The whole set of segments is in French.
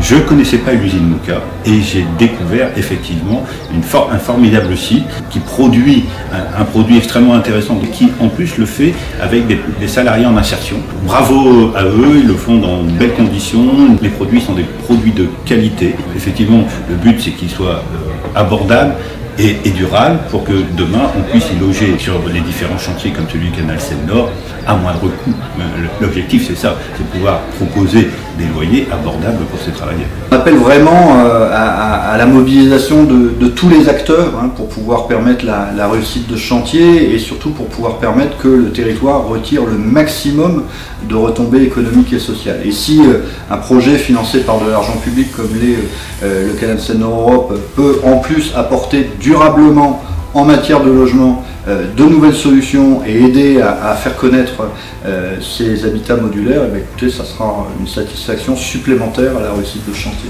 Je ne connaissais pas l'usine Moka et j'ai découvert effectivement un formidable site qui produit un produit extrêmement intéressant et qui en plus le fait avec des salariés en insertion. Bravo à eux, ils le font dans de belles conditions, les produits sont des produits de qualité. Effectivement, le but c'est qu'ils soient abordables et durable pour que demain on puisse y loger sur les différents chantiers comme celui du Canal Seine-Nord à moindre coût. L'objectif c'est ça, c'est de pouvoir proposer des loyers abordables pour ces travailleurs. On appelle vraiment à la mobilisation de tous les acteurs pour pouvoir permettre la réussite de ce chantier et surtout pour pouvoir permettre que le territoire retire le maximum de retombées économiques et sociales. Et si un projet financé par de l'argent public comme le Canal Seine-Nord Europe peut en plus apporter durablement en matière de logement de nouvelles solutions et aider à faire connaître ces habitats modulaires, et écoutez, ça sera une satisfaction supplémentaire à la réussite de ce chantier.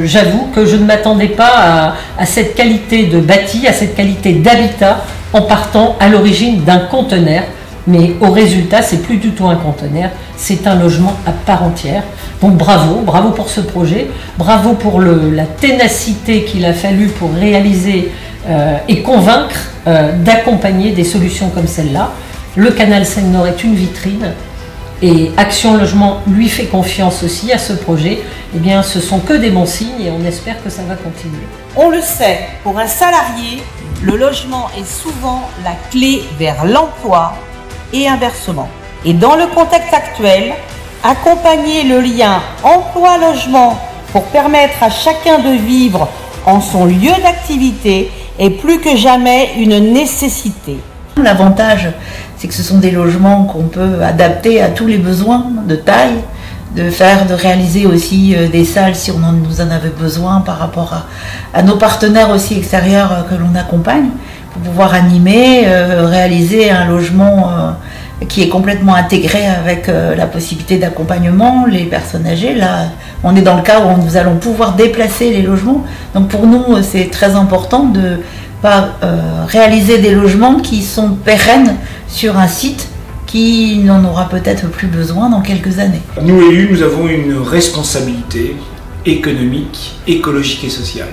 J'avoue que je ne m'attendais pas à cette qualité de bâti, à cette qualité d'habitat en partant à l'origine d'un conteneur. Mais au résultat, c'est plus du tout un conteneur, c'est un logement à part entière. Donc bravo pour ce projet, bravo pour la ténacité qu'il a fallu pour réaliser et convaincre d'accompagner des solutions comme celle-là. Le Canal Seine-Nord est une vitrine et Action Logement lui fait confiance aussi à ce projet. Eh bien, ce sont que des bons signes et on espère que ça va continuer. On le sait, pour un salarié, le logement est souvent la clé vers l'emploi et inversement. Et dans le contexte actuel, accompagner le lien emploi-logement pour permettre à chacun de vivre en son lieu d'activité est plus que jamais une nécessité. L'avantage, c'est que ce sont des logements qu'on peut adapter à tous les besoins de taille, de réaliser aussi des salles si nous en avait besoin par rapport à nos partenaires aussi extérieurs que l'on accompagne, pour pouvoir animer, réaliser un logement qui est complètement intégré avec la possibilité d'accompagnement, les personnes âgées. Là, on est dans le cas où nous allons pouvoir déplacer les logements. Donc pour nous, c'est très important de réaliser des logements qui sont pérennes sur un site qui n'en aura peut-être plus besoin dans quelques années. Nous élus, nous avons une responsabilité économique, écologique et sociale.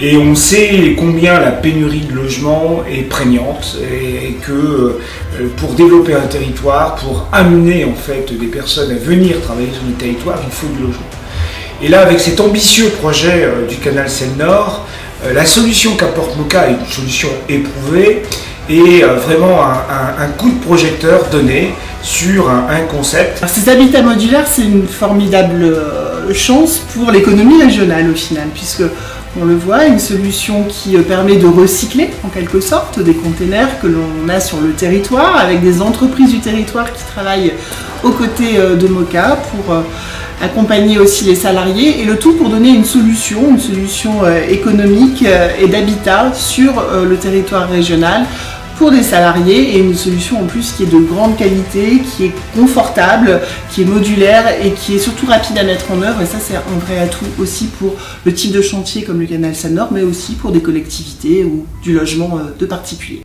Et on sait combien la pénurie de logements est prégnante et que pour développer un territoire, pour amener en fait des personnes à venir travailler sur le territoire, il faut du logement. Et là, avec cet ambitieux projet du Canal Seine-Nord, la solution qu'apporte Moka est une solution éprouvée et vraiment un coup de projecteur donné sur un concept. Alors, ces habitats modulaires, c'est une formidable chance pour l'économie régionale au final, puisque on le voit, une solution qui permet de recycler en quelque sorte des containers que l'on a sur le territoire avec des entreprises du territoire qui travaillent aux côtés de Moka pour accompagner aussi les salariés et le tout pour donner une solution économique et d'habitat sur le territoire régional pour des salariés et une solution en plus qui est de grande qualité, qui est confortable, qui est modulaire et qui est surtout rapide à mettre en œuvre. Et ça, c'est un vrai atout aussi pour le type de chantier comme le Canal Seine-Nord, mais aussi pour des collectivités ou du logement de particuliers.